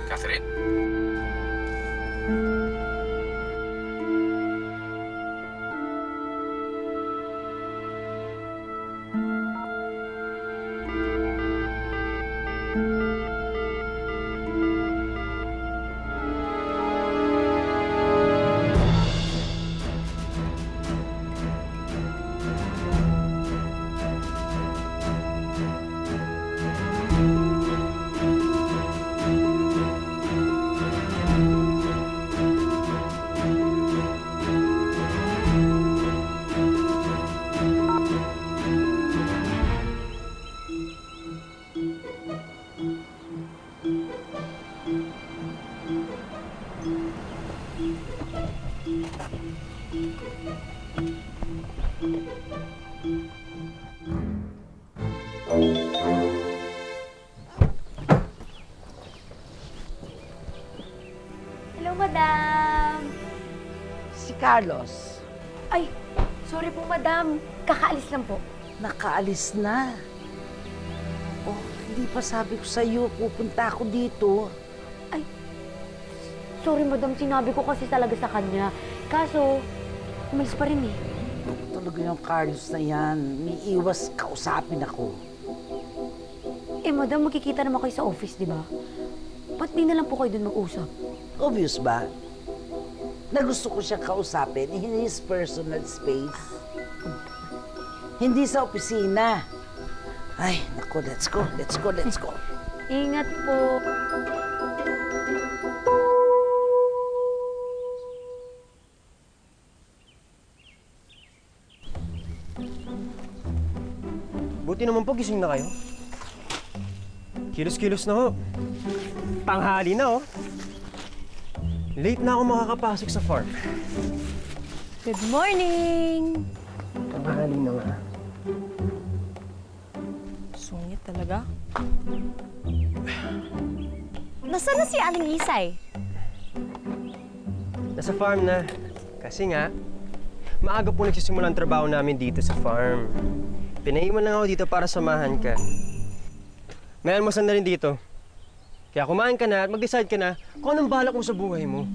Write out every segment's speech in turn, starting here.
Catherine? Hello, madam! Si Carlos. Ay, sorry po, madam. Kakaalis lang po. Nakaalis na. Oh, hindi pa sabi ko sa'yo, pupunta ako dito. Ay, sorry, madam. Sinabi ko kasi talaga sa kanya. Kaso, umalis pa rin eh. Talaga yung Carlos na yan. May iwas kausapin ako. Eh, madam, magkikita naman kayo sa office, di ba? Ba't di na lang po kayo dun mag-usap? Obvious ba? Na gusto ko siyang kausapin in his personal space. Hindi sa opisina. Ay, naku, let's go, let's go, let's go. Ingat po. Buti naman po, gising na kayo. Kilos-kilos na ho. Tanghali na, oh. Late na ako makakapasok sa farm. Good morning! Tanghali na nga. Sungit talaga. Nasaan na si Aling Isay? Nasa farm na. Kasi nga, maaga po nagsisimula ang trabaho namin dito sa farm. Pinaiwan lang ako dito para samahan ka. May almusal na rin dito. Kaya kumain ka na at mag-decide ka na kung anong balak mo sa buhay mo.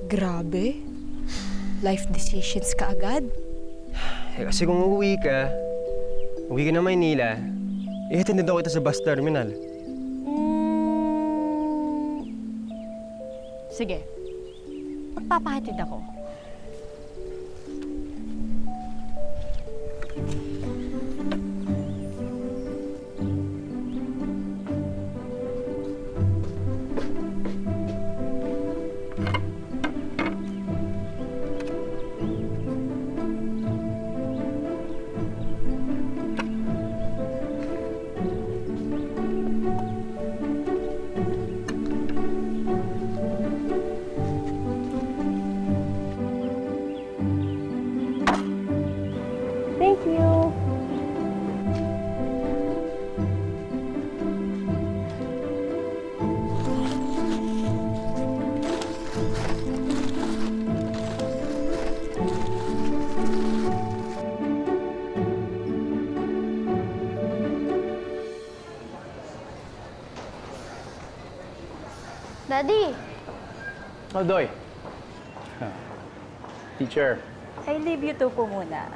Grabe. Life decisions ka agad. Eh, kasi kung uwi ka na Maynila, ihatid daw kita sa bus terminal. Sige. Magpapahatid ako. Thank you. Daddy, Oh, Doy. Teacher. I leave you two po muna.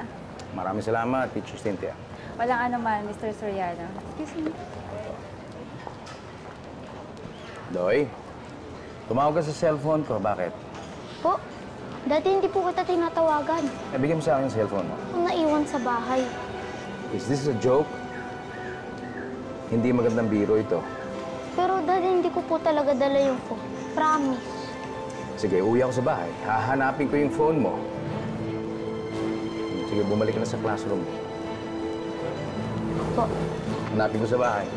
Maraming salamat, Teacher Cynthia. Walang anuman, Mr. Soriano. Excuse me. Doy, tumawag ka sa cellphone ko. Bakit? po, dati hindi po kita tinatawagan. Nabigyan mo sa akin yung cellphone mo. Kung naiwan sa bahay. Is this a joke? Hindi magandang biro ito. Pero dati hindi ko po talaga dala yung phone. Promise. Sige, uwi ako sa bahay. Hahanapin ko yung phone mo. Sige, bumalik ka na sa classroom. Po. Hanapin ko sa bahay.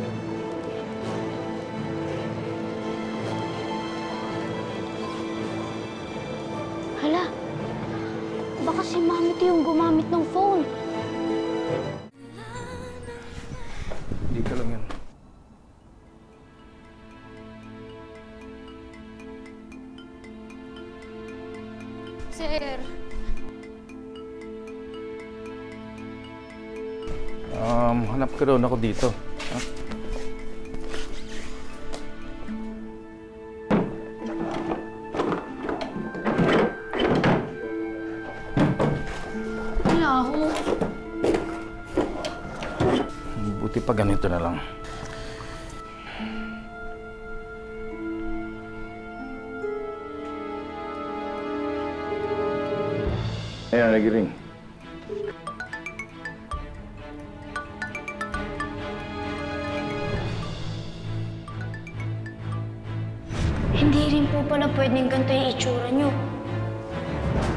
Hala, baka si Mami ito yung gumamit ng phone. Hindi ka lang yan. Sir. Hanap ka doon ako dito. Huh? pag ganito na lang. Ayan, nagiring. Hindi rin po pala pwedeng ganito yung itsura nyo.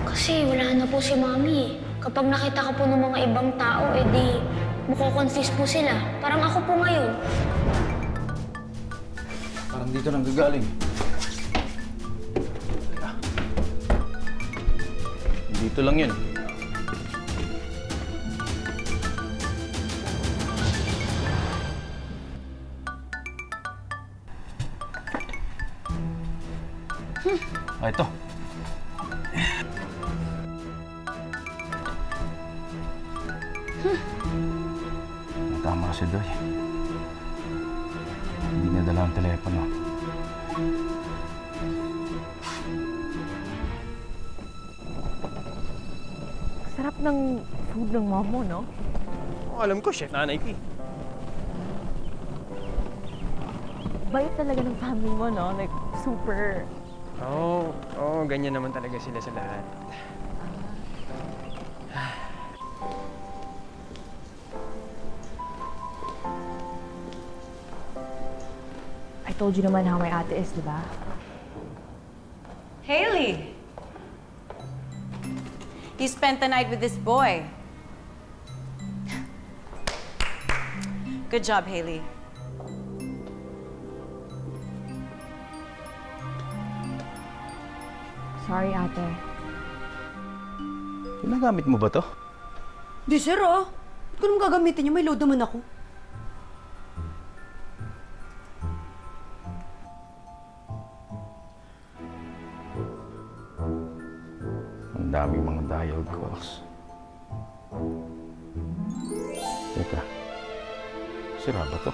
Kasi wala na po si Mami eh. Kapag nakita ka po ng mga ibang tao, edi mako-confuse po sila. Parang ako po ngayon. Parang dito nang gagaling. Dito lang yun. Ito. Tama si Doy. Hindi nadala ang telepono. Sarap ng food ng mom mo, no? Oh, alam ko, chef nanay ko eh. Bait talaga ng family mo, no? Like, super... Oo, ganyan naman talaga sila sa lahat. I told you naman how my ate is, di ba? Haley! You spent the night with this boy. Good job, Haley. Sorry, ate. Ginagamit mo ba to? Di, sir, ah. Ba't ko naman gagamitin niyo? May load naman ako. Ang daming mga dial calls. Teka, sira ba to?